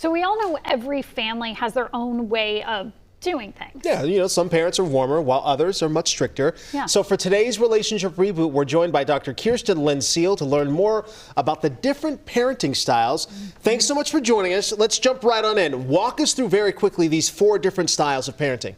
So we all know every family has their own way of doing things. Yeah, you know, some parents are warmer while others are much stricter. Yeah. So for today's Relationship Reboot, we're joined by Dr. Kirstin Lind Seal to learn more about the different parenting styles. Thanks so much for joining us. Let's jump right on in. Walk us through very quickly these 4 different styles of parenting.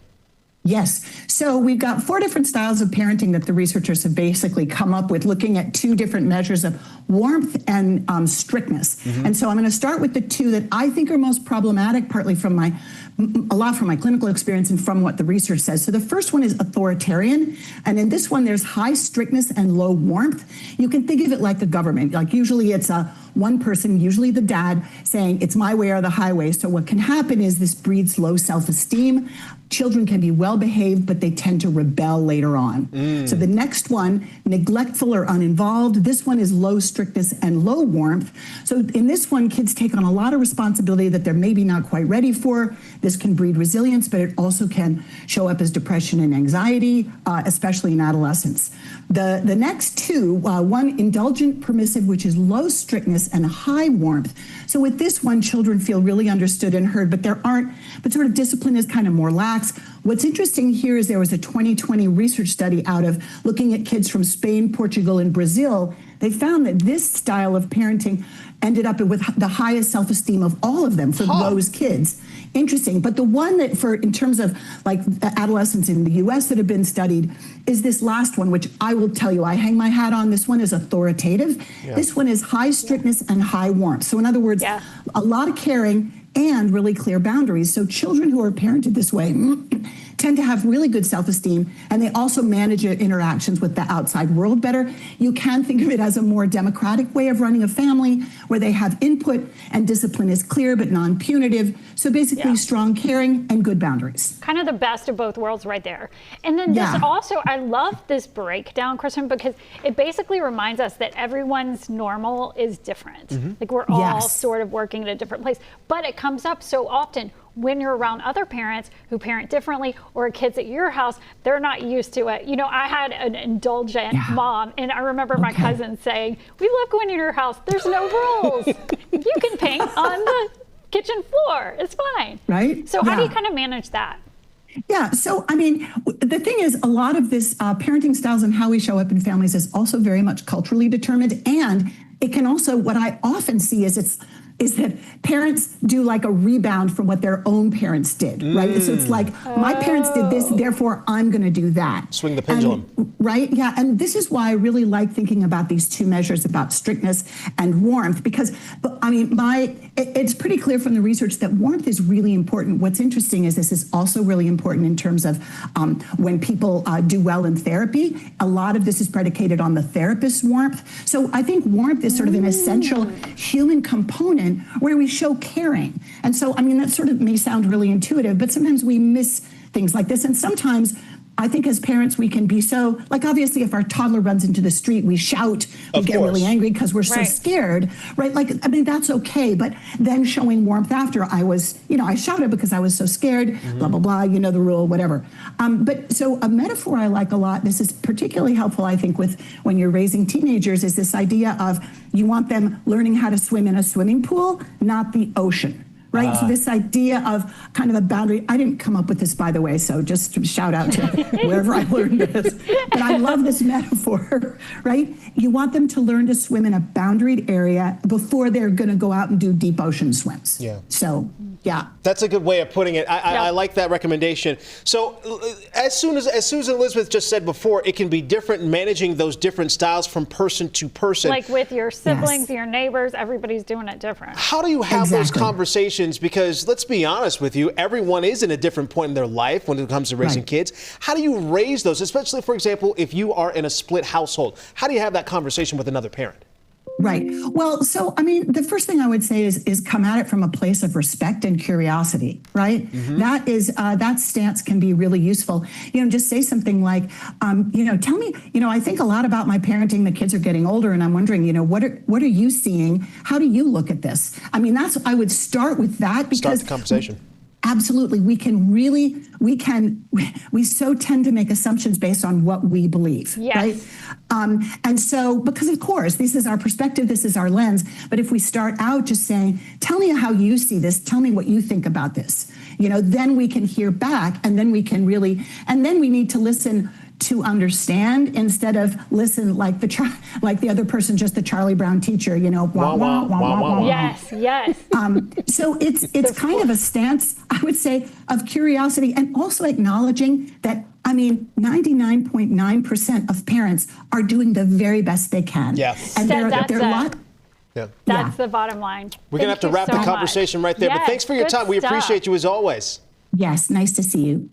Yes. So we've got 4 different styles of parenting that the researchers have basically come up with, looking at 2 different measures of warmth and strictness. And so I'm going to start with the 2 that I think are most problematic, partly from a lot from my clinical experience and from what the research says. So the first one is authoritarian. And in this one, there's high strictness and low warmth. You can think of it like the government. Like usually it's one person, usually the dad, saying it's my way or the highway. So what can happen is this breeds low self-esteem. Children can be well behaved, but they tend to rebel later on. So the next one, neglectful or uninvolved. This one is low strictness and low warmth. So in this one, kids take on a lot of responsibility that they're maybe not quite ready for. This can breed resilience, but it also can show up as depression and anxiety, especially in adolescence. The next 2, one indulgent, permissive, which is low strictness and high warmth. So with this one, children feel really understood and heard, but sort of discipline is kind of more lax. What's interesting here is there was a 2020 research study out of looking at kids from Spain, Portugal, and Brazil. They found that this style of parenting ended up with the highest self-esteem of all of them for those kids. Interesting. But the one that in terms of like adolescents in the US that have been studied is this last one, which I will tell you, I hang my hat on. This one is authoritative. Yeah. This one is high strictness and high warmth. So in other words, a lot of caring and really clear boundaries. So children who are parented this way tend to have really good self-esteem, and they also manage interactions with the outside world better. You can think of it as a more democratic way of running a family where they have input and discipline is clear but non-punitive. So basically strong caring and good boundaries. Kind of the best of both worlds right there. And then this also, I love this breakdown, Kirstin, because it basically reminds us that everyone's normal is different. Like we're all sort of working at a different place, but it comes up so often when you're around other parents who parent differently, or kids at your house, they're not used to it. You know, I had an indulgent mom, and I remember my cousin saying, we love going to your house. There's no rules. You can paint on the kitchen floor. It's fine. Right? So how do you kind of manage that? Yeah, so I mean, the thing is, a lot of this parenting styles and how we show up in families is also very much culturally determined, and it can also, what I often see is that parents do like a rebound from what their own parents did, right? So it's like, my parents did this, therefore I'm going to do that. Swing the pendulum. Right? Yeah. And this is why I really like thinking about these 2 measures about strictness and warmth, because, I mean, it's pretty clear from the research that warmth is really important. What's interesting is this is also really important in terms of when people do well in therapy. A lot of this is predicated on the therapist's warmth. So I think warmth is sort of an essential human component where we show caring. And so, I mean, that sort of may sound really intuitive, but sometimes we miss things like this. And sometimes I think as parents, we can be so, like, obviously, if our toddler runs into the street, we shout, we get really angry because we're so scared, right? Like, I mean, that's okay. But then showing warmth after, I shouted because I was so scared, blah, blah, blah, you know the rule, whatever. But so a metaphor I like a lot, this is particularly helpful, I think, with when you're raising teenagers, is this idea of you want them learning how to swim in a swimming pool, not the ocean. Right. So this idea of kind of a boundary, I didn't come up with this, by the way, so just shout out to wherever I learned this. But I love this metaphor, right? You want them to learn to swim in a boundaried area before they're going to go out and do deep ocean swims. Yeah. So, yeah. That's a good way of putting it. I like that recommendation. So as Susan Elizabeth just said before, it can be different managing those different styles from person to person. Like with your siblings, your neighbors, everybody's doing it different. How do you have those conversations? Because let's be honest with you, everyone is in a different point in their life when it comes to raising kids. How do you raise those, especially, for example, if you are in a split household? How do you have that conversation with another parent? Right. Well, so, I mean, the first thing I would say is come at it from a place of respect and curiosity, right? That stance can be really useful. You know, just say something like, tell me, I think a lot about my parenting. The kids are getting older, and I'm wondering, what are you seeing? How do you look at this? I mean, I would start with that, because start the conversation. absolutely. We so tend to make assumptions based on what we believe, yes. right? And so, because of course, this is our perspective, this is our lens. But if we start out just saying, tell me how you see this, tell me what you think about this, then we can hear back, and then we can really, and then we need to listen to understand instead of listen like the other person, just the Charlie Brown teacher, wah, wah, wah, wah, wah. Yes, yes. So it's kind of a stance, I would say, of curiosity, and also acknowledging that, 99.9% of parents are doing the very best they can. Yes. And there are a lot. Yeah. That's the bottom line. We're going to have to wrap the conversation right there. Yes, but thanks for your time. We stuff. appreciate you as always. Yes, nice to see you.